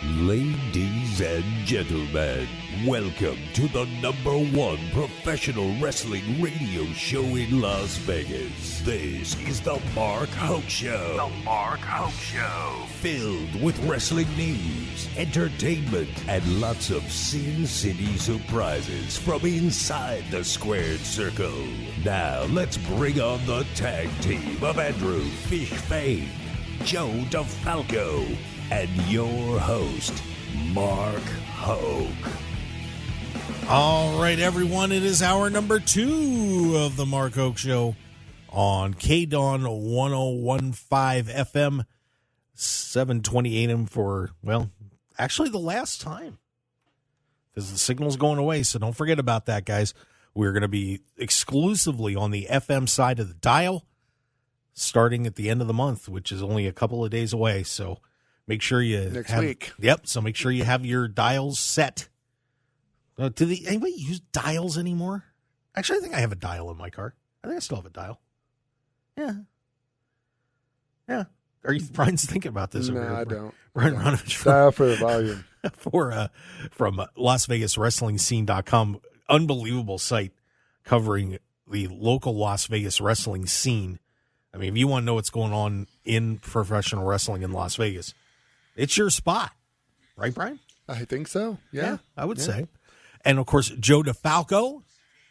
Ladies and gentlemen, welcome to the #1 professional wrestling radio show in Las Vegas. This is the Mark Hoke Show. The Mark Hoke Show. Filled with wrestling news, entertainment, and lots of Sin City surprises from inside the squared circle. Now, let's bring on the tag team of Andrew Fish Fane, Joe DeFalco, and your host, Mark Hoke. All right, everyone, it is hour number 2 of the Mark Hoke Show on KDWN 1015 FM, 720 AM for, well, actually the last time, because the signal's going away, so don't forget about that, guys. We're going to be exclusively on the FM side of the dial starting at the end of the month, which is only a couple of days away, so make sure you next week. Yep. So make sure you have your dials set. Anybody use dials anymore? Actually, I think I have a dial in my car. I think I still have a dial. Yeah. Are you Brian's thinking about this? No, I don't. Brian Ronovich. Dial for the volume. From LasVegasWrestlingScene.com. Unbelievable site covering the local Las Vegas wrestling scene. I mean, if you want to know what's going on in professional wrestling in Las Vegas, it's your spot. Right, Brian? I think so. Yeah, I would say. And, of course, Joe DeFalco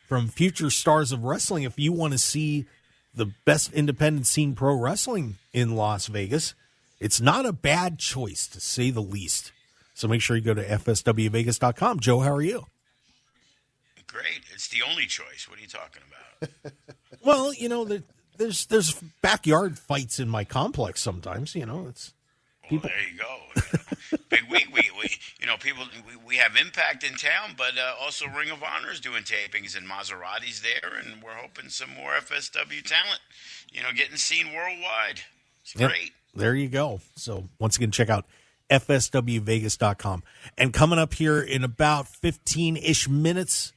from Future Stars of Wrestling. If you want to see the best independent scene pro wrestling in Las Vegas, it's not a bad choice, to say the least. So make sure you go to fswvegas.com. Joe, how are you? Great. It's the only choice. What are you talking about? Well, you know, there's backyard fights in my complex sometimes, you know. It's people. Well, there you go. Big week. We have Impact in town, but also Ring of Honor is doing tapings, and Maserati's there, and we're hoping some more FSW talent, getting seen worldwide. It's great. There you go. So once again, check out fswvegas.com. And coming up here in about 15-ish minutes,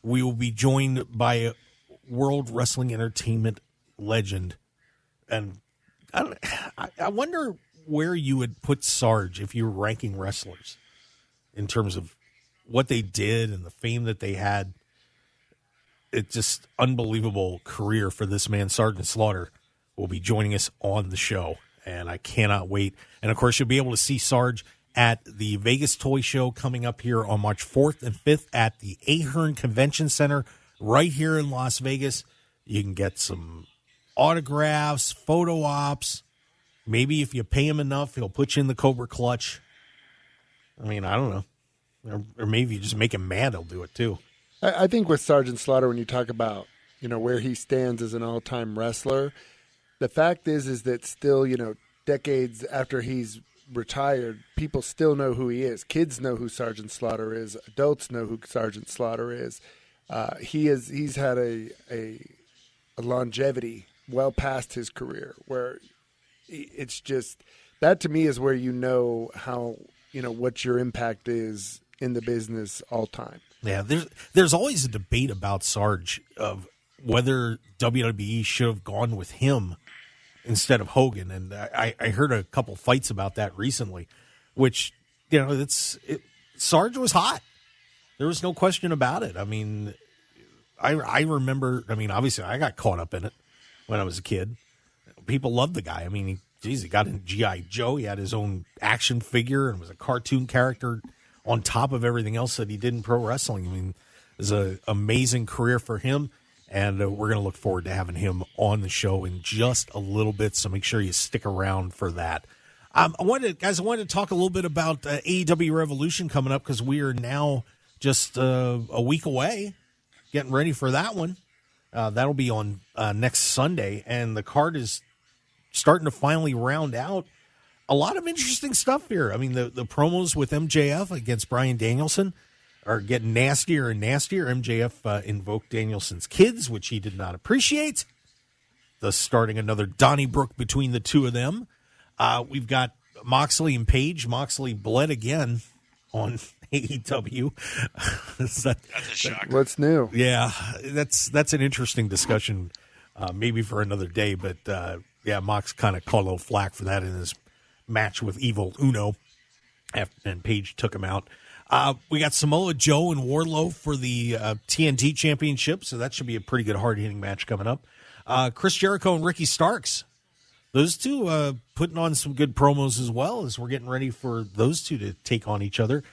we will be joined by World Wrestling Entertainment legend. And I wonder where you would put Sarge if you were ranking wrestlers in terms of what they did and the fame that they had. It's just unbelievable career for this man. Sergeant Slaughter will be joining us on the show, and I cannot wait. And, of course, you'll be able to see Sarge at the Vegas Toy Show coming up here on March 4th and 5th at the Ahern Convention Center right here in Las Vegas. You can get some autographs, photo ops. Maybe if you pay him enough, he'll put you in the Cobra Clutch. I mean, I don't know. Or maybe you just make him mad, he'll do it too. I think with Sergeant Slaughter, when you talk about, where he stands as an all-time wrestler, the fact is that still, decades after he's retired, people still know who he is. Kids know who Sergeant Slaughter is. Adults know who Sergeant Slaughter is. He's had a longevity well past his career, where it's just that to me is where how what your impact is in the business all time. Yeah, there's always a debate about Sarge of whether WWE should have gone with him instead of Hogan, and I heard a couple fights about that recently, which Sarge was hot. There was no question about it. I mean, I remember. I mean, obviously, I got caught up in it when I was a kid. People loved the guy. I mean, he got in G.I. Joe. He had his own action figure and was a cartoon character on top of everything else that he did in pro wrestling. I mean, it was an amazing career for him, and we're going to look forward to having him on the show in just a little bit, so make sure you stick around for that. I wanted to talk a little bit about AEW Revolution coming up, because we are now just a week away, getting ready for that one. That'll be on next Sunday, and the card is starting to finally round out. A lot of interesting stuff here. I mean, the promos with MJF against Bryan Danielson are getting nastier and nastier. MJF invoked Danielson's kids, which he did not appreciate, thus starting another Donnybrook between the two of them. We've got Moxley and Page. Moxley bled again on AEW. That's a shocker. What's new? Yeah, that's an interesting discussion, maybe for another day. But Mox kind of caught a little flack for that in his match with Evil Uno. and Paige took him out. We got Samoa Joe and Wardlow for the TNT Championship, so that should be a pretty good hard-hitting match coming up. Chris Jericho and Ricky Starks. Those two putting on some good promos as well as we're getting ready for those two to take on each other.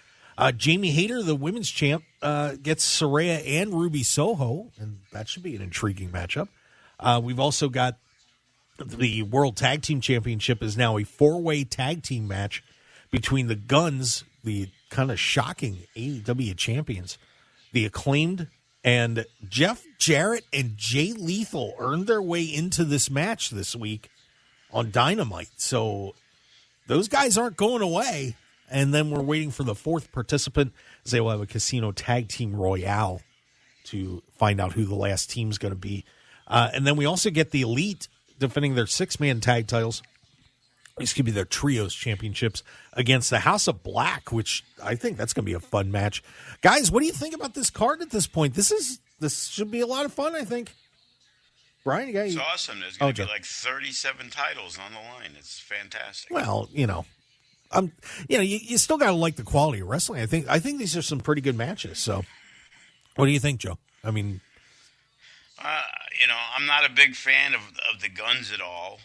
Jamie Hayter, the women's champ, gets Saraya and Ruby Soho, and that should be an intriguing matchup. We've also got the World Tag Team Championship is now a 4-way tag team match between the Guns, the kind of shocking AEW champions, the Acclaimed, and Jeff Jarrett and Jay Lethal earned their way into this match this week on Dynamite. So those guys aren't going away. And then we're waiting for the fourth participant, as they will have a Casino Tag Team Royale to find out who the last team's going to be. And then we also get the Elite defending their 6-man tag titles. These could be their trios championships against the House of Black, which I think that's going to be a fun match. Guys, what do you think about this card at this point? This should be a lot of fun, I think. Brian, you got It's awesome. There's going to be like 37 titles on the line. It's fantastic. Well, you still got to like the quality of wrestling. I think these are some pretty good matches. So, what do you think, Joe? I mean, I'm not a big fan of the Guns at all.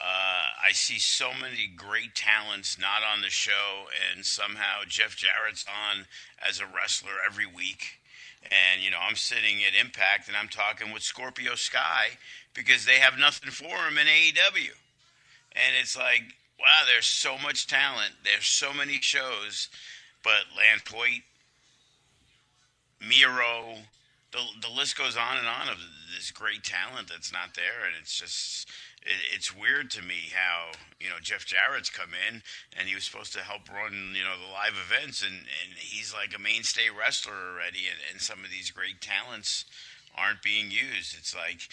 I see so many great talents not on the show, and somehow Jeff Jarrett's on as a wrestler every week. And, I'm sitting at Impact, and I'm talking with Scorpio Sky because they have nothing for him in AEW. And it's like, wow, there's so much talent. There's so many shows. But Land Point, Miro, the list goes on of this great talent that's not there. And it's just... It's weird to me how, Jeff Jarrett's come in and he was supposed to help run, the live events, and he's like a mainstay wrestler already, and some of these great talents aren't being used. It's like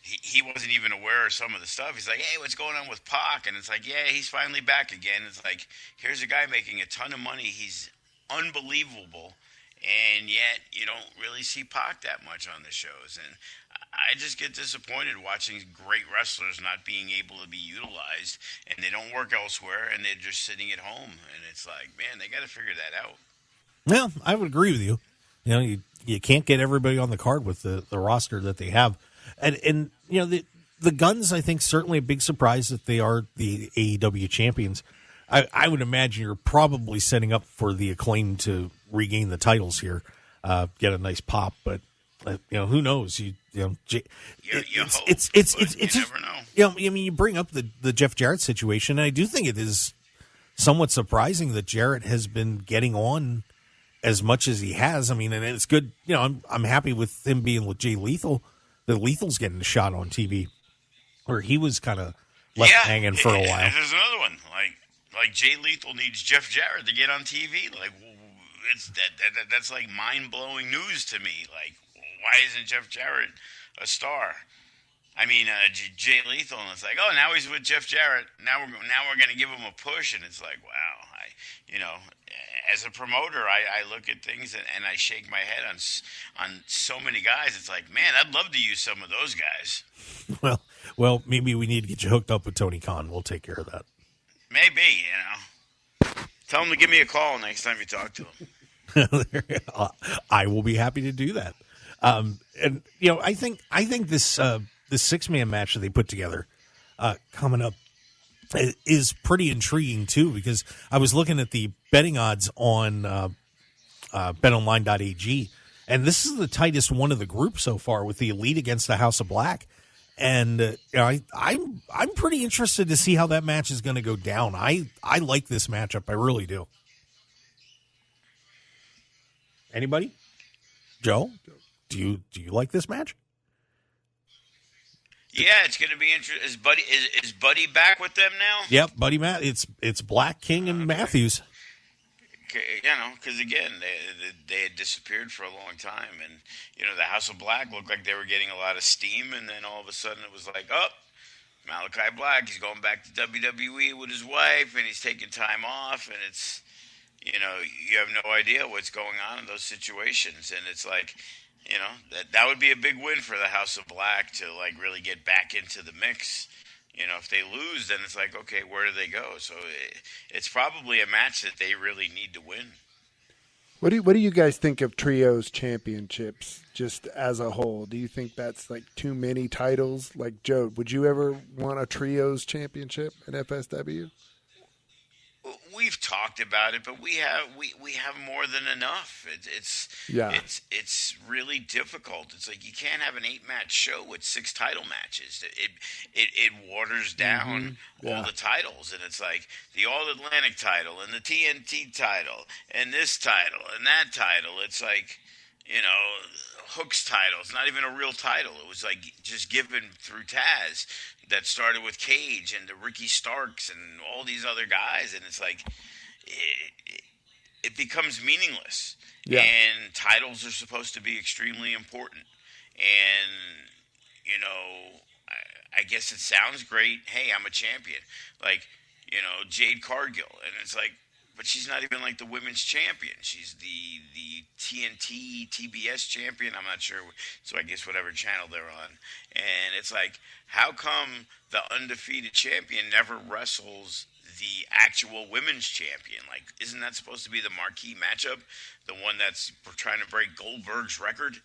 he wasn't even aware of some of the stuff. He's like, hey, what's going on with Pac? And it's like, yeah, he's finally back again. It's like, here's a guy making a ton of money. He's unbelievable, and yet you don't really see Pac that much on the shows. And I just get disappointed watching great wrestlers not being able to be utilized, and they don't work elsewhere, and they're just sitting at home. And it's like, man, they got to figure that out. Well, I would agree with you. You can't get everybody on the card with the roster that they have. And the Guns, I think, certainly a big surprise that they are the AEW champions. I would imagine you're probably setting up for the Acclaim to regain the titles here, get a nice pop, but who knows? You never know. You bring up the Jeff Jarrett situation, and I do think it is somewhat surprising that Jarrett has been getting on as much as he has. I mean, and it's good. I'm happy with him being with Jay Lethal. That Lethal's getting a shot on TV, where he was kind of left hanging for a while. There's another one like Jay Lethal needs Jeff Jarrett to get on TV. Like, it's that's like mind blowing news to me. Like, why isn't Jeff Jarrett a star? I mean, Jay Lethal, and it's like, oh, now he's with Jeff Jarrett. Now we're going to give him a push, and it's like, wow. As a promoter, I look at things and I shake my head on so many guys. It's like, man, I'd love to use some of those guys. Well, maybe we need to get you hooked up with Tony Khan. We'll take care of that. Maybe, Tell him to give me a call next time you talk to him. I will be happy to do that. And I think this 6-man match that they put together coming up is pretty intriguing too, because I was looking at the betting odds on betonline.ag, and this is the tightest one of the group so far, with the Elite against the House of Black. And I'm pretty interested to see how that match is going to go down. I like this matchup, I really do. Anybody? Joe? Do you like this match? Yeah, it's going to be interesting. Is Buddy back with them now? Yep, Buddy Matt. It's Black, King, and Matthews. Because again, they had disappeared for a long time, and the House of Black looked like they were getting a lot of steam, and then all of a sudden it was like, oh, Malachi Black, he's going back to WWE with his wife, and he's taking time off, and it's you have no idea what's going on in those situations, and it's like. That would be a big win for the House of Black to really get back into the mix. If they lose, then it's like, okay, where do they go? So it's probably a match that they really need to win. What do you guys think of trios championships just as a whole? Do you think that's like too many titles? Like, Joe, would you ever want a trios championship in FSW? We've talked about it, but we have more than enough. It's really difficult. It's like you can't have an 8-match show with 6 title matches. It waters down all the titles, and it's like the All Atlantic title and the TNT title and this title and that title. It's like, Hook's title. It's not even a real title. It was like just given through Taz. That started with Cage and the Ricky Starks and all these other guys, and it's like it becomes meaningless. Yeah. And titles are supposed to be extremely important. And I guess it sounds great. Hey, I'm a champion, like Jade Cargill, and it's like, but she's not even like the women's champion. She's the TNT TBS champion. I'm not sure. So I guess whatever channel they're on. And it's like, how come the undefeated champion never wrestles the actual women's champion? Like, isn't that supposed to be the marquee matchup? The one that's trying to break Goldberg's record?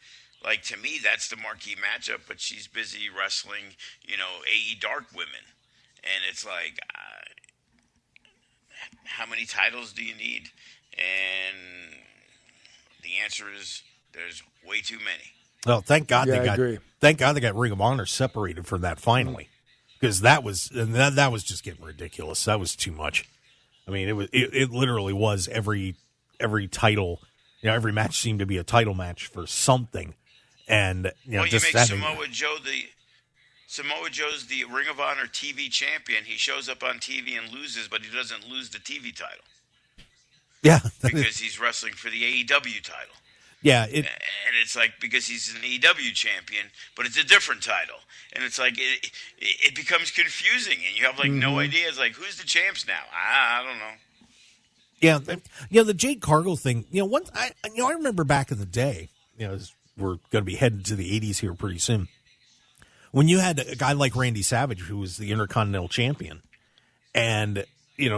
Like, to me, that's the marquee matchup, but she's busy wrestling, AE Dark women. And it's like, how many titles do you need? And the answer is there's way too many. Well, thank God they got Ring of Honor separated from that finally, because that was just getting ridiculous. That was too much. I mean, it literally was every title. Every match seemed to be a title match for something, and you just make Samoa Joe Samoa Joe's the Ring of Honor TV champion. He shows up on TV and loses, but he doesn't lose the TV title. Yeah. Because he's wrestling for the AEW title. Yeah. And it's like, because he's an AEW champion, but it's a different title. And it's like, it becomes confusing, and you have like no idea. It's like, who's the champs now? I don't know. Yeah. The Jade Cargill thing, I remember back in the day, we're going to be heading to the 80s here pretty soon, when you had a guy like Randy Savage, who was the Intercontinental Champion, and,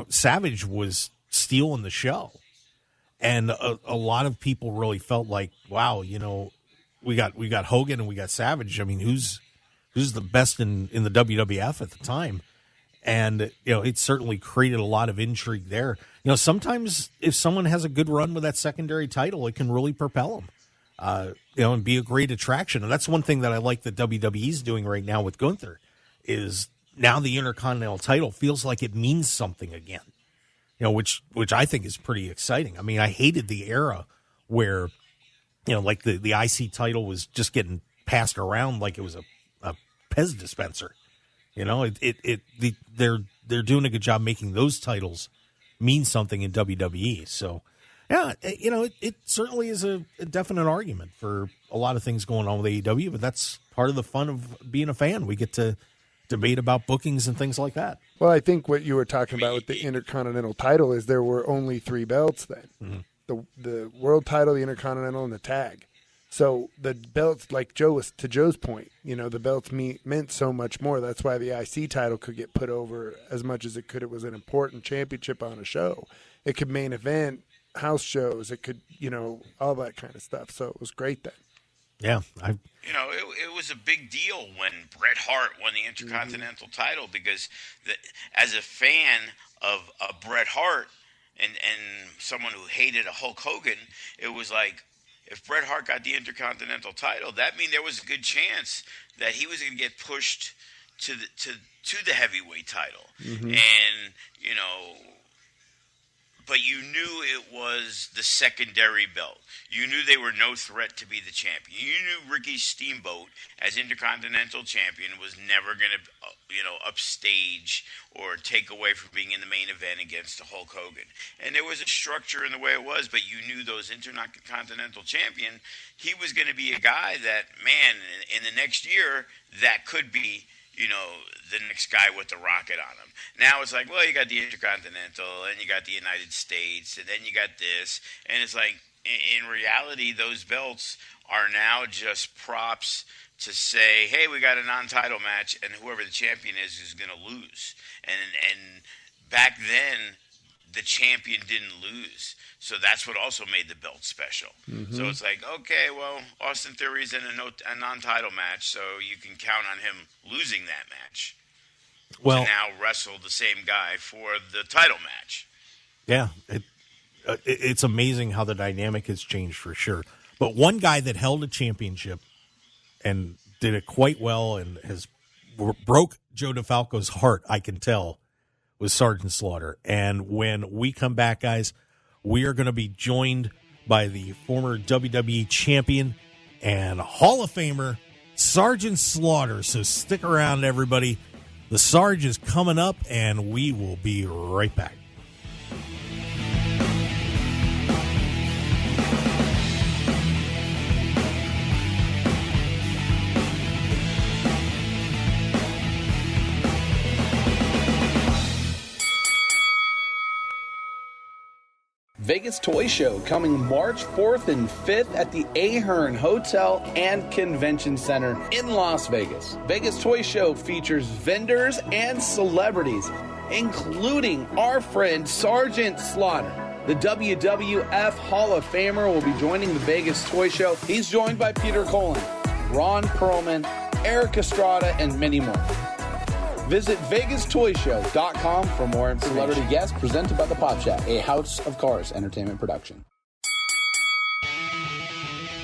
Savage was stealing the show. And a lot of people really felt like, wow, we got Hogan and we got Savage. I mean, who's the best in the WWF at the time? And, it certainly created a lot of intrigue there. Sometimes if someone has a good run with that secondary title, it can really propel them. And be a great attraction. And that's one thing that I like that WWE's doing right now with Gunther, is now the Intercontinental title feels like it means something again, which I think is pretty exciting. I mean, I hated the era where, like the IC title was just getting passed around like it was a Pez dispenser. They're doing a good job making those titles mean something in WWE. So, yeah, it certainly is a definite argument for a lot of things going on with AEW, but that's part of the fun of being a fan. We get to debate about bookings and things like that. Well, I think what you were talking about with the Intercontinental title is there were only 3 belts then. Mm-hmm. The World title, the Intercontinental, and the tag. So the belts, like to Joe's point, the belts meant so much more. That's why the IC title could get put over as much as it could. It was an important championship on a show. It could main event house shows. It could, all that kind of stuff. So it was great then. Yeah. It was a big deal when Bret Hart won the Intercontinental title, because as a fan of Bret Hart and someone who hated a Hulk Hogan, it was like, if Bret Hart got the Intercontinental title, that means there was a good chance that he was going to get pushed to the heavyweight title. Mm-hmm. And, but you knew it was the secondary belt. You knew they were no threat to be the champion. You knew Ricky Steamboat, as Intercontinental Champion, was never going to, upstage or take away from being in the main event against Hulk Hogan. And there was a structure in the way it was, but you knew those Intercontinental Champion, he was going to be a guy that, man, in the next year, that could be, the next guy with the rocket on him. Now it's like, well, you got the Intercontinental, and you got the United States, and then you got this. And it's like, in reality, those belts are now just props to say, hey, we got a non-title match, and whoever the champion is going to lose. And back then, the champion didn't lose. So that's what also made the belt special. Mm-hmm. So it's like, okay, well, Austin Theory's in a non-title match, so you can count on him losing that match to now wrestle the same guy for the title match. Yeah, it's amazing how the dynamic has changed for sure. But one guy that held a championship and did it quite well and broke Joe DeFalco's heart, I can tell, was Sergeant Slaughter. And when we come back, guys, we are going to be joined by the former WWE champion and Hall of Famer, Sergeant Slaughter. So stick around, everybody. The Sarge is coming up, and we will be right back. Vegas Toy Show coming March 4th and 5th at the Ahern Hotel and Convention Center in Las Vegas. Vegas Toy Show features vendors and celebrities, including our friend Sergeant Slaughter. The WWF Hall of Famer will be joining the Vegas Toy Show. He's joined by Peter Cullen, Ron Perlman, Eric Estrada, and many more. Visit VegasToyShow.com for more information. Celebrity guest presented by the Pop Shack, a House of Cars entertainment production.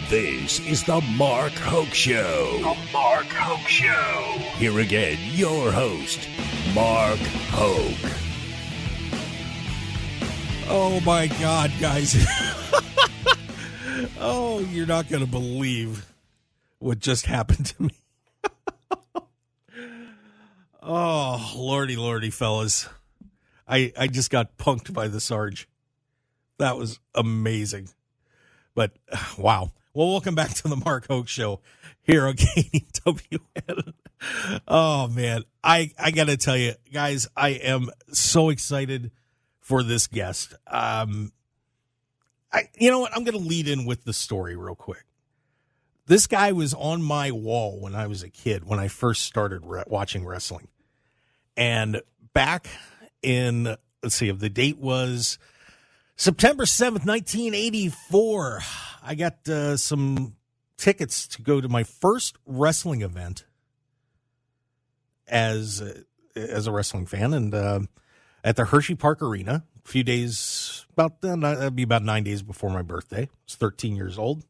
This is the Mark Hoke Show. The Mark Hoke Show. Here again, your host, Mark Hoke. Oh, my God, guys. Oh, you're not going to believe what just happened to me. Oh, lordy, fellas. I just got punked by the Sarge. That was amazing. But, wow. Well, welcome back to the Mark Hoke Show here on KDWN. Oh, man. I got to tell you, guys, I am so excited for this guest. You know what? I'm going to lead in with the story real quick. This guy was on my wall when I was a kid, when I first started watching wrestling. And back in, let's see, if the date was September 7th, 1984, I got some tickets to go to my first wrestling event as a wrestling fan. And at the Hershey Park Arena, a few days, that'd be about 9 days before my birthday. I was 13 years old.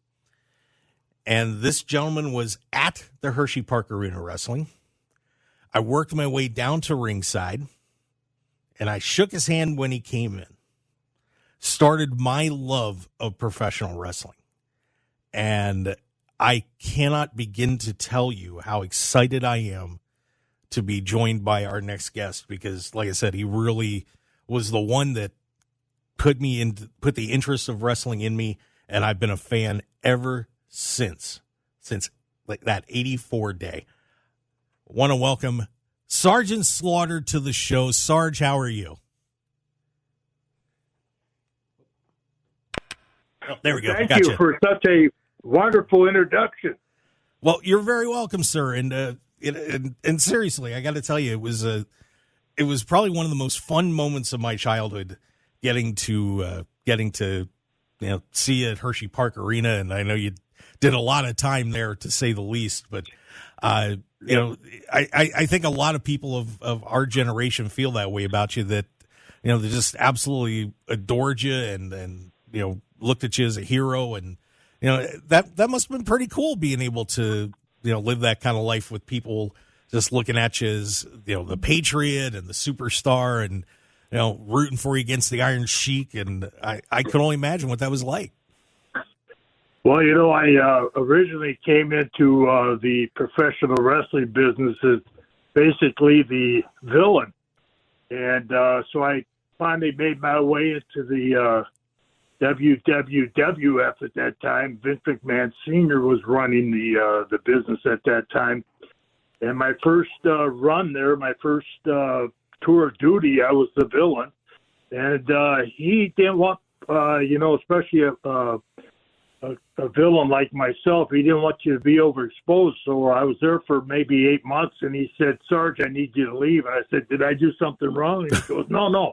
And this gentleman was at the Hershey Park Arena wrestling. I worked my way down to ringside, and I shook his hand when he came in. Started my love of professional wrestling. And I cannot begin to tell you how excited I am to be joined by our next guest, because, like I said, he really was the one that put the interest of wrestling in me, and I've been a fan ever since like that 84 day. Want to welcome Sergeant Slaughter to the show. Sarge, how are you? Oh, there we go. Thank you for such a wonderful introduction. Well, you're very welcome, sir. And seriously, I got to tell you, it was probably one of the most fun moments of my childhood, getting to see you at Hershey Park Arena, and I know you did a lot of time there, to say the least. But I think a lot of people of our generation feel that way about you, that they just absolutely adored you and looked at you as a hero, and that must have been pretty cool, being able to live that kind of life with people just looking at you as the Patriot and the superstar, and rooting for you against the Iron Sheik. And I could only imagine what that was like. Well, I originally came into the professional wrestling business as basically the villain. And so I finally made my way into the WWF at that time. Vince McMahon Sr. was running the business at that time. And my first run there, my first tour of duty, I was the villain. And he didn't want, especially a villain like myself. He didn't want you to be overexposed. So I was there for maybe 8 months, and he said, Sarge, I need you to leave. And I said, did I do something wrong? And he goes, no.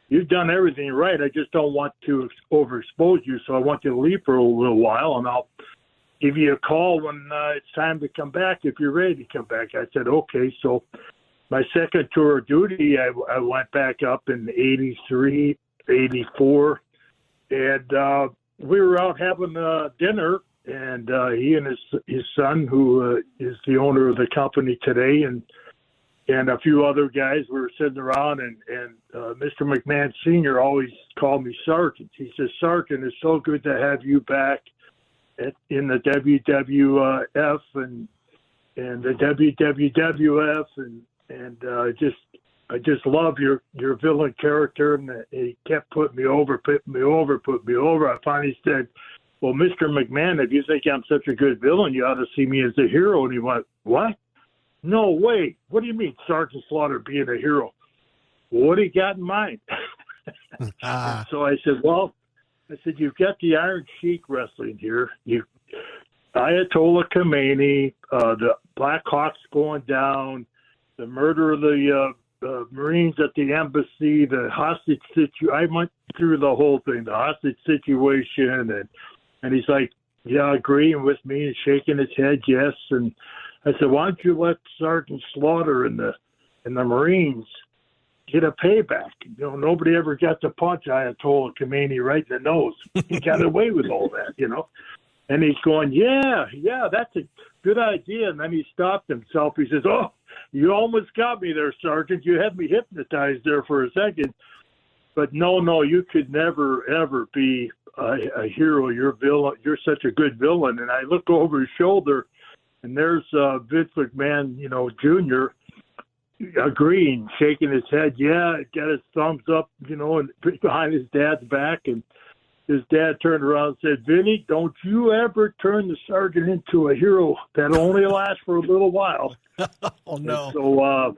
You've done everything right. I just don't want to overexpose you, so I want you to leave for a little while, and I'll give you a call when it's time to come back if you're ready to come back. I said, okay. So my second tour of duty, I went back up in 83, 84, and we were out having dinner, and he and his son, who is the owner of the company today, and a few other guys were sitting around, and Mr. McMahon Sr. always called me Sergeant. He says, Sergeant, it's so good to have you back in the WWF and the WWF, and I just love your villain character, and he kept putting me over. I finally said, well, Mr. McMahon, if you think I'm such a good villain, you ought to see me as a hero. And he went, what? No way. What do you mean, Sergeant Slaughter being a hero? Well, what do you got in mind? So I said, you've got the Iron Sheik wrestling here. Ayatollah Khomeini, the Black Hawks going down, the murder of the Marines at the embassy, the hostage situation. I went through the whole thing, the hostage situation, and he's like, yeah, agreeing with me and shaking his head, yes. And I said, why don't you let Sergeant Slaughter and the Marines get a payback? You know, nobody ever got to punch Ayatollah Khomeini right in the nose. He got away with all that, you know. And he's going, yeah, that's a good idea. And then he stopped himself. He says, oh, you almost got me there, Sergeant. You had me hypnotized there for a second. But no, you could never, ever be a hero. You're villain. You're such a good villain. And I look over his shoulder, and there's Vince McMahon, you know, Jr., agreeing, shaking his head. Yeah, got his thumbs up, you know, and behind his dad's back. And his dad turned around and said, Vinny, don't you ever turn the sergeant into a hero. That'll only last for a little while. Oh, no. And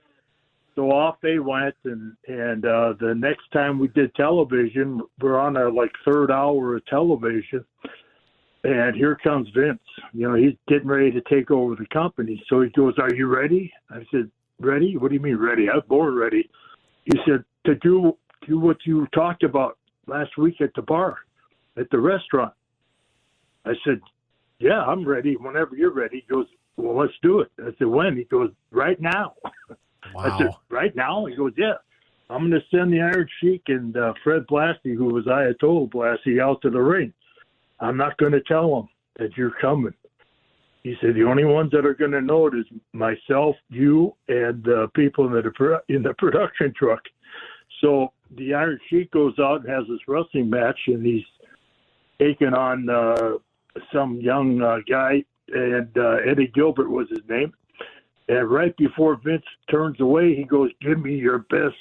so off they went, and the next time we did television, we're on our, third hour of television, and here comes Vince. You know, he's getting ready to take over the company. So he goes, are you ready? I said, ready? What do you mean ready? I was born ready. He said, to do what you talked about last week at the bar, at the restaurant. I said, yeah, I'm ready whenever you're ready. He goes, well, let's do it. I said, when? He goes, right now. Wow. I said, right now? He goes, yeah. I'm going to send the Iron Sheik and Fred Blassie, who was Ayatollah Blassie, out to the ring. I'm not going to tell them that you're coming. He said, the only ones that are going to know it is myself, you, and people in the production truck. So the Iron Sheik goes out and has this wrestling match, and he's taking on some young guy, and Eddie Gilbert was his name. And right before Vince turns away, he goes, give me your best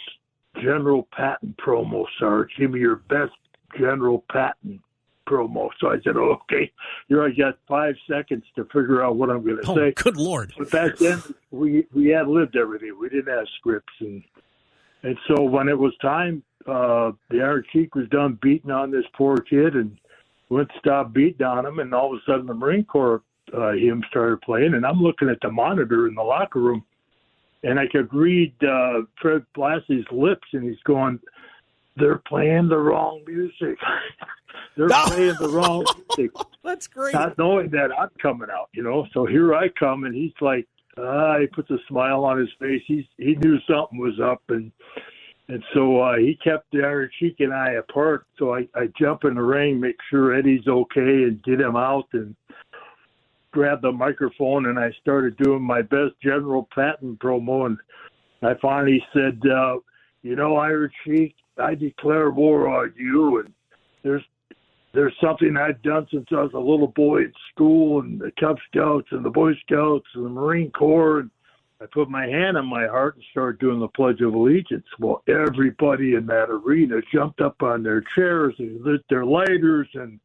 General Patton promo, Sarge. Give me your best General Patton promo. So I said, okay, here I got 5 seconds to figure out what I'm going to say. Good Lord. But back then, we had lived everything. We didn't have scripts. And so when it was time, the Iron Sheik was done beating on this poor kid and wouldn't stop beating on him. And all of a sudden, the Marine Corps hymn started playing. And I'm looking at the monitor in the locker room, and I could read Fred Blassie's lips, and he's going, they're playing the wrong music. They're playing the wrong music. That's great. Not knowing that I'm coming out, you know. So here I come, and he's like, he puts a smile on his face. He knew something was up, and so he kept the Iron Sheik and I apart. So I jump in the ring, make sure Eddie's okay, and get him out, and grab the microphone, and I started doing my best General Patton promo. And I finally said, you know, Iron Sheik, I declare war on you, and there's something I've done since I was a little boy in school, and the Cub Scouts and the Boy Scouts and the Marine Corps, and I put my hand on my heart and started doing the Pledge of Allegiance. Well, everybody in that arena jumped up on their chairs and lit their lighters, and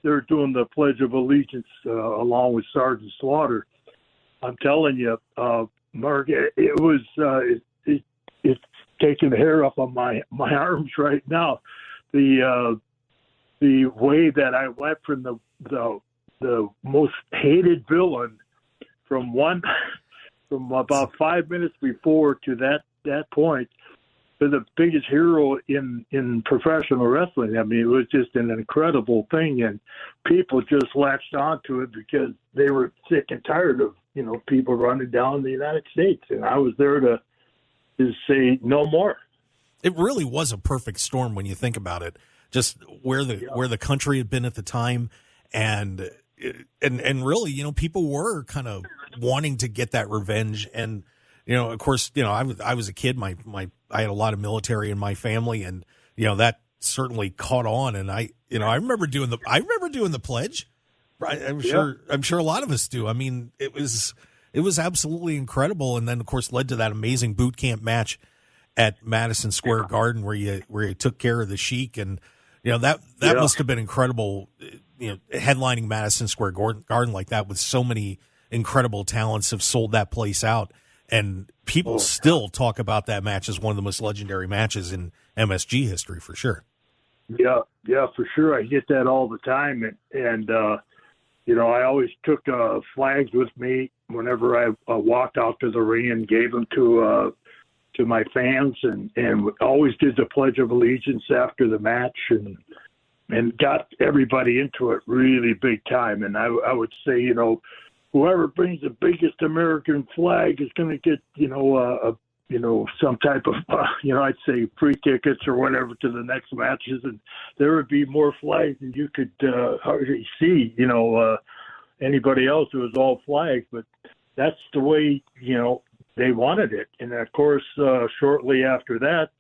they're doing the Pledge of Allegiance along with Sergeant Slaughter. I'm telling you, Mark, it was it's taking the hair off of my arms right now. The way that I went from the most hated villain from about 5 minutes before to that point to the biggest hero in professional wrestling. I mean, it was just an incredible thing, and people just latched onto it because they were sick and tired of, people running down the United States, and I was there to say no more. It really was a perfect storm when you think about it. Just where the country had been at the time, and really, people were kind of wanting to get that revenge. And of course, I was a kid. I had a lot of military in my family, and that certainly caught on. And I remember doing the pledge. Right, I'm sure a lot of us do. I mean, it was absolutely incredible, and then of course led to that amazing boot camp match at Madison Square Garden where you took care of the Sheik, and that must have been incredible. Headlining Madison Square Garden like that with so many incredible talents have sold that place out, and people still talk about that match as one of the most legendary matches in MSG history for sure. Yeah, for sure. I get that all the time, and I always took flags with me whenever I walked out to the ring and gave them to my fans, and always did the Pledge of Allegiance after the match, and got everybody into it really big time. And I would say, whoever brings the biggest American flag is going to get, some type of, I'd say free tickets or whatever to the next matches. And there would be more flags than you could hardly see, anybody else. It was all flags, but that's the way, they wanted it. And of course, shortly after that,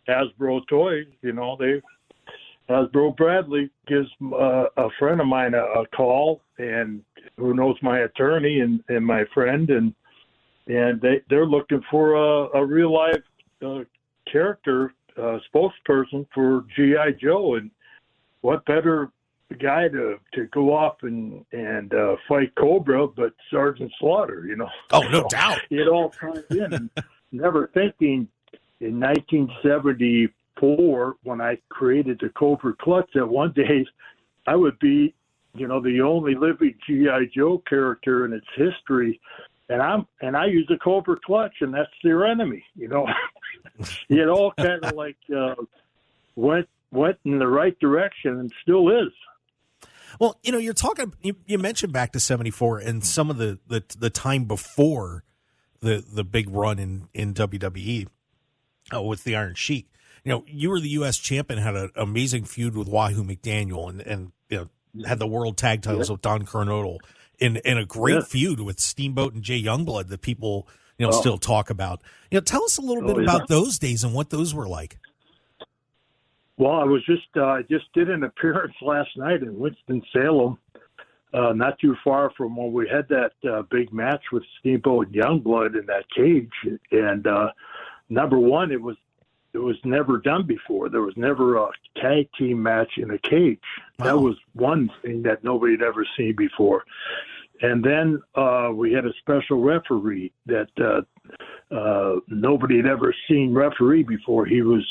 Hasbro Toys, Hasbro Bradley gives a friend of mine a call, and who knows my attorney and my friend, and they're looking for a real life character spokesperson for G.I. Joe, and what better guy to go off and fight Cobra but Sergeant Slaughter, Oh, no doubt. It all ties in. And never thinking in 1974 when I created the Cobra Clutch that one day I would be, the only living G.I. Joe character in its history. And I use the Cobra Clutch, and that's their enemy. It all kind of like went in the right direction and still is. Well, you're talking. You mentioned back to '74 and some of the time before the big run in WWE with the Iron Sheik. You were the U.S. champion, had an amazing feud with Wahoo McDaniel, and had the world tag titles with Don Kernodle in a great feud with Steamboat and Jay Youngblood that people still talk about. Tell us a little bit about those days and what those were like. Well, I just did an appearance last night in Winston-Salem, not too far from when we had that big match with Steamboat and Youngblood in that cage. And number one, it was never done before. There was never a tag team match in a cage. Wow. That was one thing that nobody had ever seen before. And then we had a special referee that nobody had ever seen referee before. He was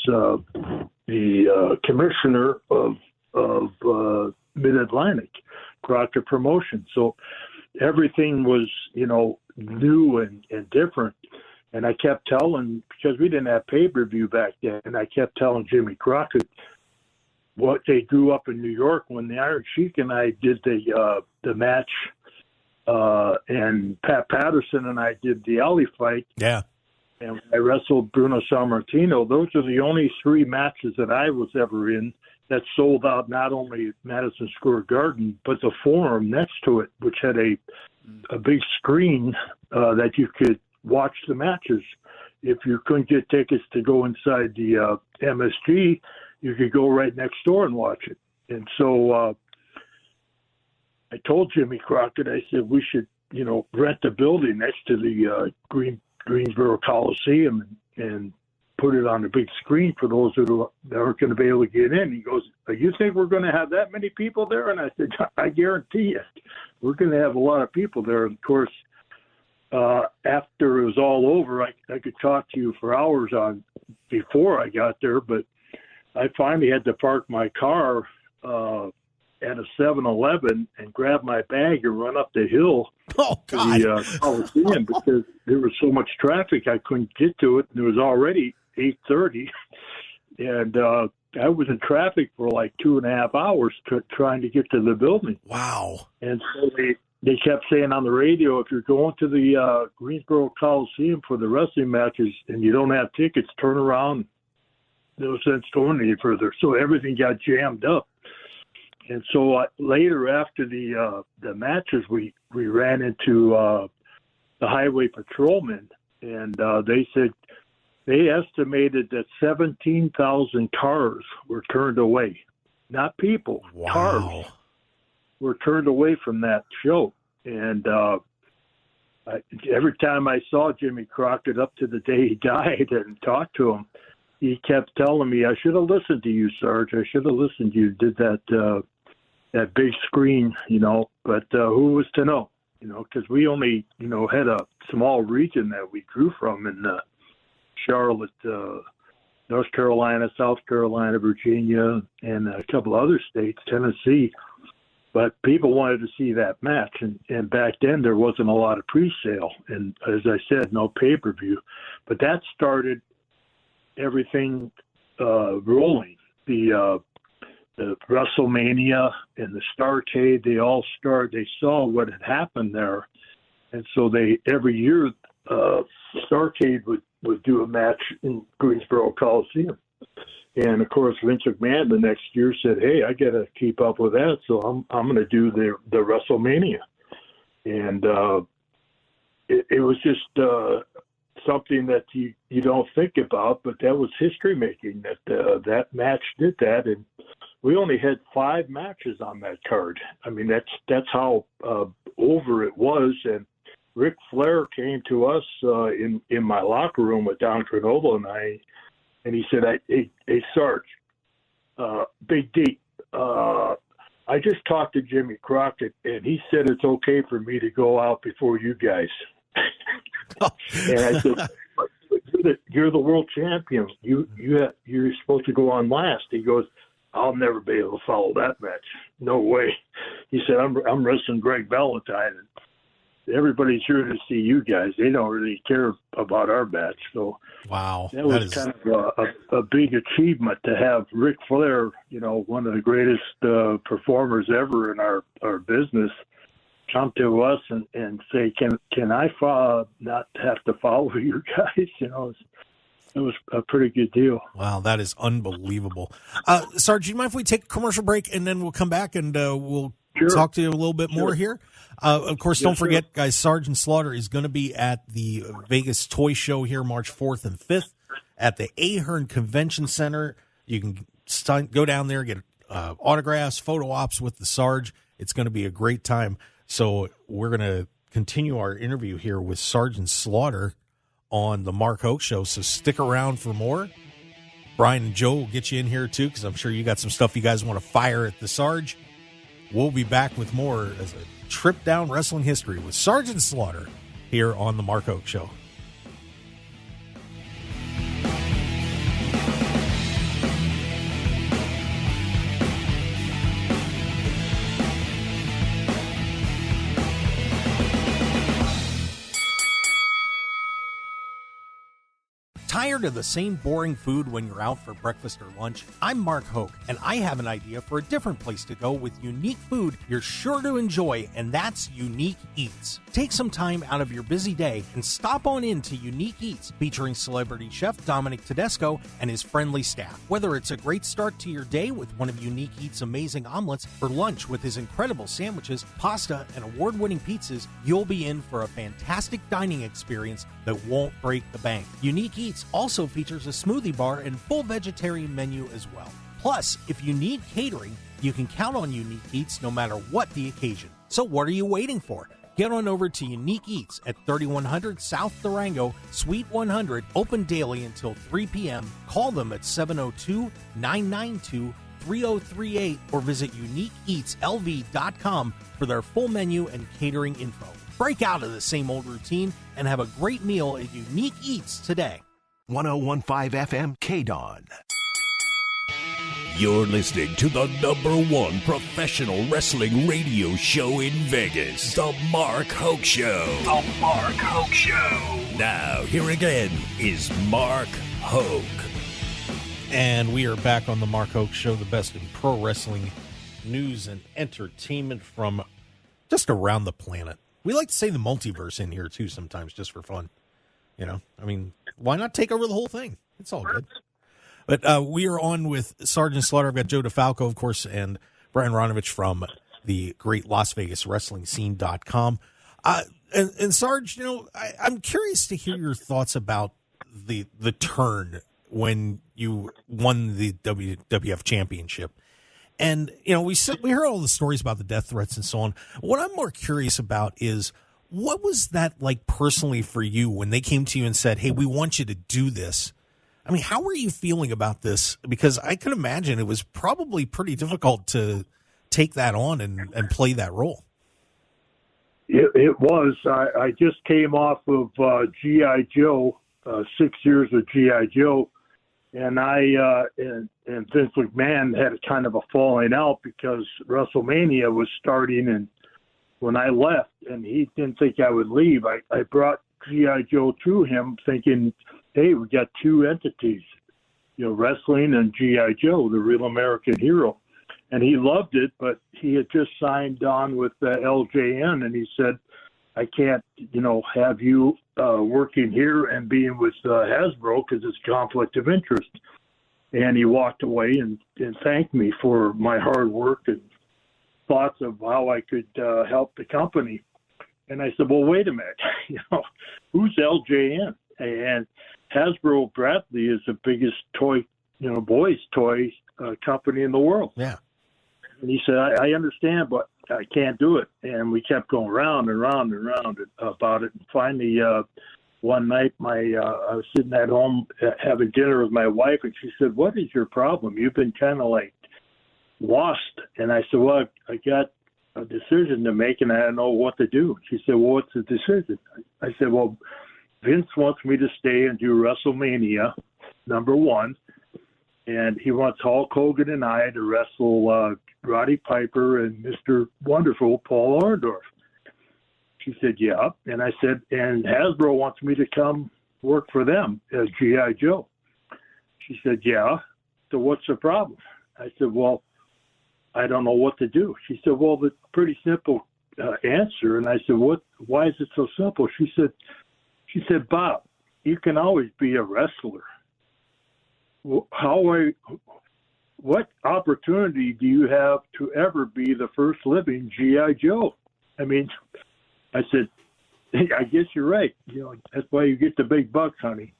the commissioner of Mid-Atlantic, Crockett Promotion. So everything was, new and different. And I kept telling, because we didn't have pay-per-view back then, and I kept telling Jimmy Crockett what they grew up in New York when the Iron Sheik and I did the match, and Pat Patterson and I did the alley fight. Yeah. And I wrestled Bruno Sammartino. Those are the only three matches that I was ever in that sold out not only Madison Square Garden, but the Forum next to it, which had a big screen that you could watch the matches. If you couldn't get tickets to go inside the MSG, you could go right next door and watch it. And so I told Jimmy Crockett, I said, we should, rent the building next to the Greensboro Coliseum and put it on a big screen for those that aren't going to be able to get in. He goes, you think we're going to have that many people there? And I said, I guarantee you, we're going to have a lot of people there. And of course, after it was all over, I could talk to you for hours on before I got there, but I finally had to park my car at a 7-Eleven and grab my bag and run up the hill Oh, to God. the Coliseum because there was so much traffic I couldn't get to it, and it was already 8:30, and I was in traffic for like 2.5 hours trying to get to the building. Wow. And so they kept saying on the radio, if you're going to the Greensboro Coliseum for the wrestling matches and you don't have tickets, turn around. No sense going any further. So everything got jammed up. And so later, after the matches, we ran into the highway patrolmen, and they said they estimated that 17,000 cars were turned away. Not people, Wow. cars were turned away from that show. And every time I saw Jimmy Crockett up to the day he died and talked to him, he kept telling me, I should have listened to you, Sarge. I should have listened to you. Did that big screen, but who was to know, because we only, had a small region that we drew from in Charlotte, North Carolina, South Carolina, Virginia, and a couple other states, Tennessee. But people wanted to see that match, and back then there wasn't a lot of pre-sale, and as I said, no pay-per-view. But that started everything rolling. The WrestleMania and the Starrcade, they saw what had happened there, and so every year Starrcade would do a match in Greensboro Coliseum. And of course, Vince McMahon the next year said, "Hey, I got to keep up with that, so I'm going to do the WrestleMania." And it was just something that you don't think about, but that was history making. That match did that, and we only had 5 matches on that card. I mean, that's how over it was. And Ric Flair came to us in my locker room with Don Kernodle and I. And he said, hey Sarge, Big D, I just talked to Jimmy Crockett, and he said it's okay for me to go out before you guys. And I said, you're the world champion. You're supposed to go on last. He goes, I'll never be able to follow that match. No way. He said, I'm wrestling Greg Valentine, and everybody's here to see you guys. They don't really care about our match. So wow, that was kind of a big achievement to have Ric Flair, one of the greatest performers ever in our business, come to us and say, can I not have to follow you guys? It was a pretty good deal. Wow, that is unbelievable. Sarge, do you mind if we take a commercial break and then we'll come back and we'll talk to you a little bit more here? Of course, don't forget, guys, Sergeant Slaughter is going to be at the Vegas Toy Show here March 4th and 5th at the Ahern Convention Center. You can go down there, get autographs, photo ops with the Sarge. It's going to be a great time. So we're going to continue our interview here with Sergeant Slaughter on the Mark Hoke Show. So stick around for more. Brian and Joe will get you in here too, because I'm sure you got some stuff you guys want to fire at the Sarge. We'll be back with more as a trip down wrestling history with Sergeant Slaughter here on the Mark Hoke Show. Tired of the same boring food when you're out for breakfast or lunch? I'm Mark Hoke, and I have an idea for a different place to go with unique food you're sure to enjoy, and that's Unique Eats. Take some time out of your busy day and stop on in to Unique Eats, featuring celebrity chef Dominic Tedesco and his friendly staff. Whether it's a great start to your day with one of Unique Eats' amazing omelets, or lunch with his incredible sandwiches, pasta, and award-winning pizzas, you'll be in for a fantastic dining experience that won't break the bank. Unique Eats also features a smoothie bar and full vegetarian menu as well. Plus, if you need catering, you can count on Unique Eats no matter what the occasion. So what are you waiting for? Get on over to Unique Eats at 3100 South Durango, Suite 100, open daily until 3 p.m. Call them at 702-992-3038 or visit uniqueeatslv.com for their full menu and catering info. Break out of the same old routine and have a great meal at Unique Eats today. 1015 FM KDWN. You're listening to the #1 professional wrestling radio show in Vegas, The Mark Hoke Show. The Mark Hoke Show. Now, here again is Mark Hoke. And we are back on The Mark Hoke Show, the best in pro wrestling news and entertainment from just around the planet. We like to say the multiverse in here, too, sometimes, just for fun. You know, I mean, why not take over the whole thing? It's all good. But we are on with Sergeant Slaughter. I've got Joe DeFalco, of course, and Brian Ronovich from the great Las Vegas Wrestling Scene.com. And Sarge, you know, I'm curious to hear your thoughts about the turn when you won the WWF Championship. And, you know, we heard all the stories about the death threats and so on. What I'm more curious about is, what was that like personally for you when they came to you and said, hey, we want you to do this? I mean, how were you feeling about this? Because I could imagine it was probably pretty difficult to take that on and play that role. It was. I just came off of G.I. Joe, 6 years of G.I. Joe, and and Vince McMahon had a kind of a falling out because WrestleMania was starting, and when I left, and he didn't think I would leave, I brought G.I. Joe to him thinking, hey, we got two entities, you know, wrestling and G.I. Joe, the real American hero. And he loved it, but he had just signed on with LJN, and he said, I can't, you know, have you working here and being with Hasbro because it's conflict of interest. And he walked away and thanked me for my hard work and thoughts of how I could help the company. And I said, well, wait a minute, you know, who's LJN? And Hasbro Bradley is the biggest toy, you know, boys' toy company in the world. Yeah. And he said, I understand, but I can't do it. And we kept going round and round and round about it. And finally, one night, I was sitting at home having dinner with my wife, and she said, what is your problem? You've been kind of like lost. And I said, well, I got a decision to make, and I don't know what to do. She said, well, what's the decision? I said, well, Vince wants me to stay and do WrestleMania #1, and he wants Hulk Hogan and I to wrestle Roddy Piper and Mr. Wonderful Paul Orndorff. She said, yeah. And I said, and Hasbro wants me to come work for them as G.I. Joe. She said, yeah. So what's the problem? I said, well, I don't know what to do. She said, well, it's a pretty simple answer. And I said, why is it so simple? She said, Bob, you can always be a wrestler. What opportunity do you have to ever be the first living G.I. Joe? I mean, I said, hey, I guess you're right. You know, that's why you get the big bucks, honey.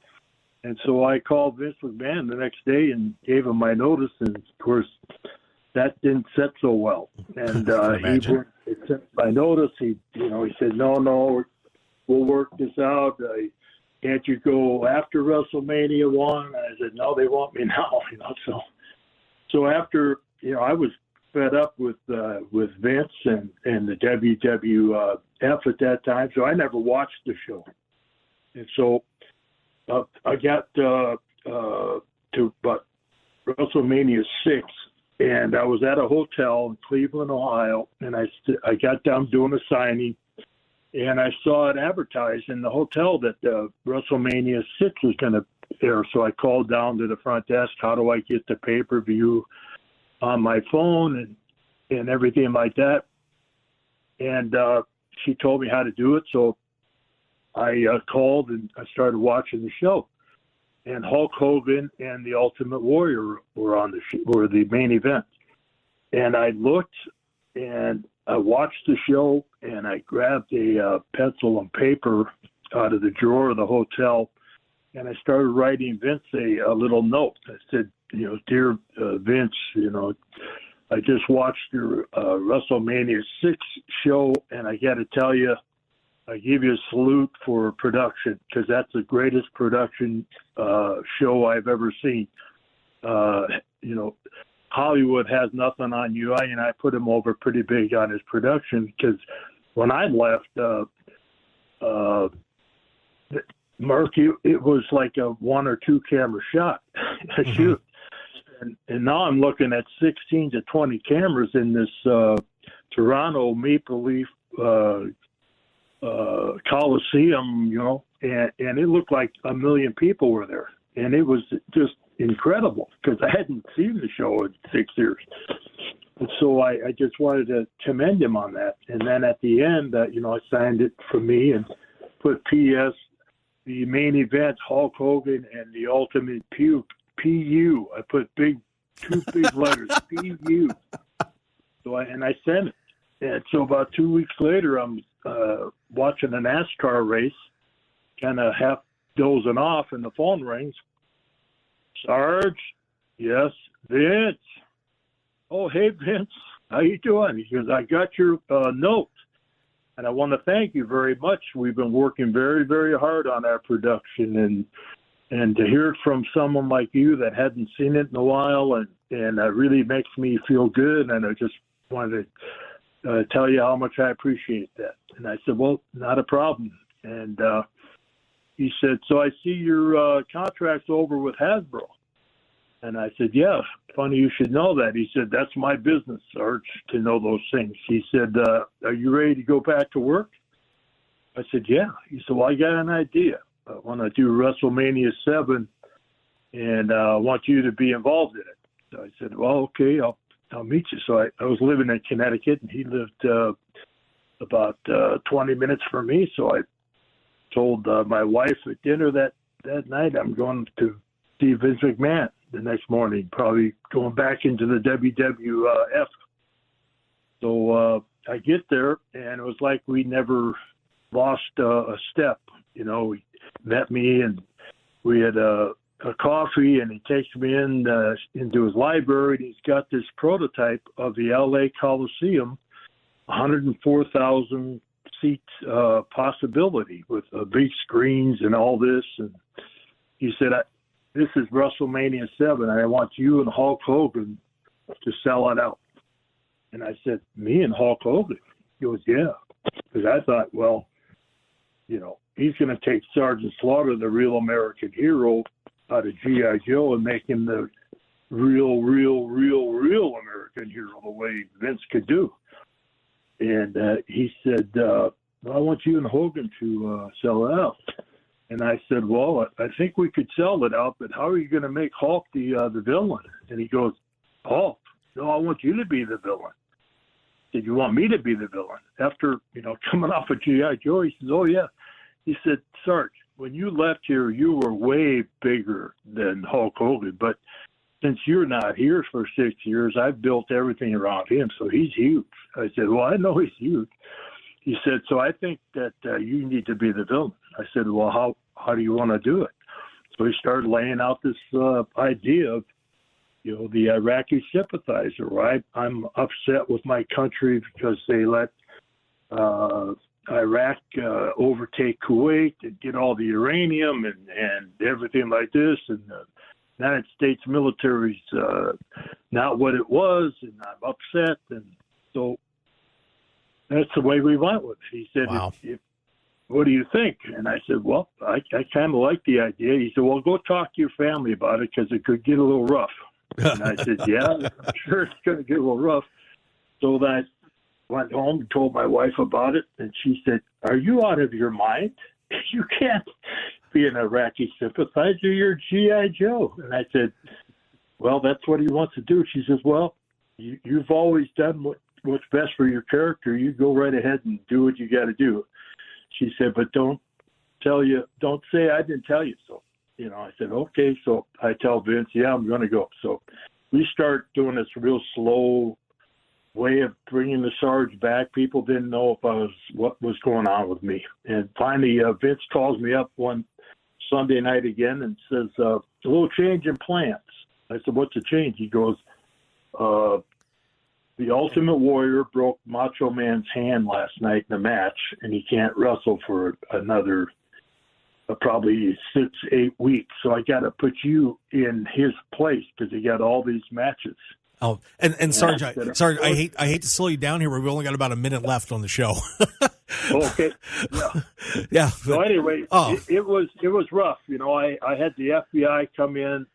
And so I called Vince McMahon the next day and gave him my notice. And, of course, that didn't set so well. And he accepted my notice. He said, no, we'll work this out. Can't you go after WrestleMania 1? I said, no, they want me now. You know, so after, you know, I was fed up with Vince and the WWF at that time, so I never watched the show. And so I got to about WrestleMania 6, and I was at a hotel in Cleveland, Ohio, and I got down doing a signing, and I saw it advertised in the hotel that WrestleMania 6 was going to air. So I called down to the front desk, how do I get the pay-per-view on my phone and everything like that. And she told me how to do it. So I called and I started watching the show. And Hulk Hogan and the Ultimate Warrior were were the main event. And I looked and I watched the show, and I grabbed a pencil and paper out of the drawer of the hotel, and I started writing Vince a little note. I said, you know, dear Vince, you know, I just watched your WrestleMania 6 show, and I got to tell you, I give you a salute for production, because that's the greatest production show I've ever seen. You know, Hollywood has nothing on you. And I put him over pretty big on his production, because when I left, Mark, it was like a 1 or 2 camera shot, a shoot. And now I'm looking at 16 to 20 cameras in this Toronto Maple Leaf Coliseum, and it looked like 1 million people were there. And it was just incredible because I hadn't seen the show in 6 years. And so I just wanted to commend him on that. And then at the end, I signed it for me and put P.S. the main event, Hulk Hogan and the Ultimate P.U. I put two big letters, P.U. So I sent it. And so about 2 weeks later, I'm watching a NASCAR race, kind of half dozing off, and the phone rings. Sarge, yes, Vince. Oh, hey, Vince, how you doing? He goes, I got your note, and I want to thank you very much. We've been working very, very hard on our production, and to hear it from someone like you that hadn't seen it in a while, and it really makes me feel good, and I just wanted to tell you how much I appreciate that. And I said, well, not a problem. And he said, so I see your contract's over with Hasbro. And I said, yeah, funny you should know that. He said, that's my business, Sarge, to know those things. He said, are you ready to go back to work? I said, yeah. He said, well, I got an idea. I want to do WrestleMania VII, and I want you to be involved in it. So I said, well, okay, I'll meet you. So I was living in Connecticut, and he lived about 20 minutes from me. So I told my wife at dinner that night I'm going to see Vince McMahon the next morning, probably going back into the WWF. So I get there, and it was like we never lost a step. He met me, and we had a coffee, and he takes me into his library, and he's got this prototype of the L.A. Coliseum, 104,000 seat possibility with big screens and all this. And he said, this is WrestleMania VII, and I want you and Hulk Hogan to sell it out. And I said, me and Hulk Hogan? He goes, yeah. Because I thought, well, he's going to take Sergeant Slaughter, the real American hero, out of G.I. Joe and make him the real American hero the way Vince could do. And he said, well, I want you and Hogan to sell it out. And I said, well, I think we could sell it out, but how are you going to make Hulk the villain? And he goes, Hulk? No, I want you to be the villain. I said, you want me to be the villain? After, coming off of G.I. Joe, he says, oh, yeah. He said, Sarge, when you left here, you were way bigger than Hulk Hogan. But since you're not here for 6 years, I've built everything around him, so he's huge. I said, well, I know he's huge. He said, so I think that you need to be the villain. I said, well, how do you want to do it? So he started laying out this idea of, the Iraqi sympathizer, right? I'm upset with my country because they let Iraq overtake Kuwait and get all the uranium and everything like this. And the United States military's not what it was, and I'm upset. And so that's the way we went with it. He said, wow. What do you think? And I said, well, I kind of like the idea. He said, well, go talk to your family about it because it could get a little rough. And I said, yeah, I'm sure it's going to get a little rough. So that I went home and told my wife about it, and she said, are you out of your mind? You can't be an Iraqi sympathizer. You're G.I. Joe. And I said, well, that's what he wants to do. She says, well, you've always done what's best for your character. You go right ahead and do what you got to do. She said, but don't say I didn't tell you so. I said, okay. So I tell Vince, yeah, I'm going to go. So we start doing this real slow way of bringing the Sarge back. People didn't know what was going on with me. And finally, Vince calls me up one Sunday night again and says, a little change in plans. I said, what's the change? He goes, the Ultimate Warrior broke Macho Man's hand last night in the match, and he can't wrestle for another probably 6-8 weeks. So I got to put you in his place because he got all these matches. Oh, and Sarge, I hate to slow you down here. We've only got about a minute left on the show. Okay. Yeah. Yeah. So anyway, it was rough. I had the FBI come in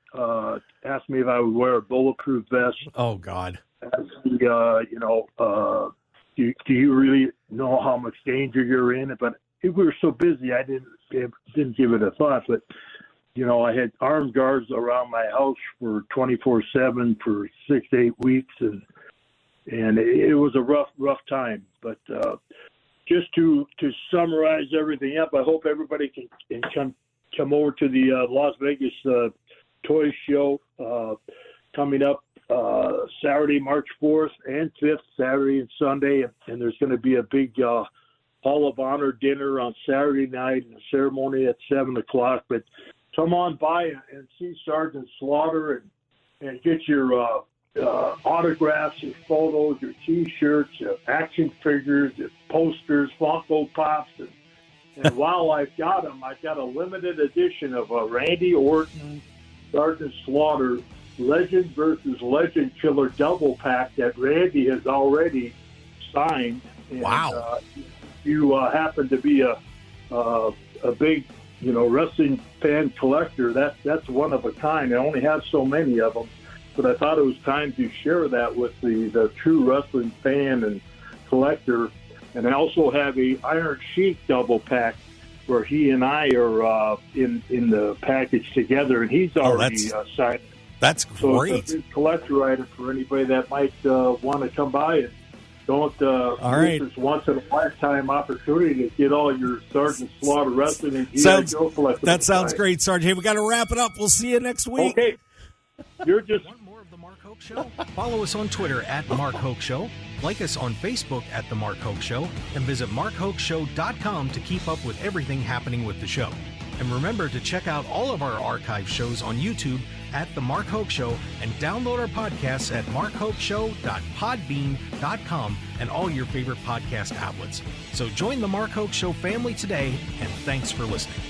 asked me if I would wear a bulletproof vest. Oh, God. Asked me, do you really know how much danger you're in? But we were so busy, I didn't give it a thought. But, I had armed guards around my house for 24/7 for 6 to 8 weeks, and it was a rough time. But just to summarize everything up, I hope everybody can come over to the Las Vegas Toy Show coming up Saturday, March 4th and 5th, Saturday and Sunday. And there's going to be a big Hall of Honor dinner on Saturday night and a ceremony at 7 o'clock. But come on by and see Sergeant Slaughter and get your autographs, your photos, your T-shirts, your action figures, your posters, Funko Pops. And while I've got them, I've got a limited edition of a Randy Orton, Sergeant Slaughter, Legend versus Legend Killer double pack that Randy has already signed. And, wow. If you happen to be a big, wrestling fan collector, that's one of a kind. I only have so many of them, but I thought it was time to share that with the true wrestling fan and collector. And I also have a Iron Sheik double pack where he and I are in the package together, and he's already signed. That's great. So it's a big collector item for anybody that might want to come by and don't miss this once-in-a-lifetime opportunity to get all your Sergeant Slaughter wrestling and G.I. Joe collectibles. That sounds great, Sergeant. Hey, we got to wrap it up. We'll see you next week. Okay. You're just... Want more of The Mark Hoke Show? Follow us on Twitter at Mark Hoke Show, like us on Facebook at The Mark Hoke Show, and visit markhokeshow.com to keep up with everything happening with the show. And remember to check out all of our archive shows on YouTube at The Mark Hoke Show and download our podcasts at markhokeshow.podbean.com and all your favorite podcast outlets. So join The Mark Hoke Show family today, and thanks for listening.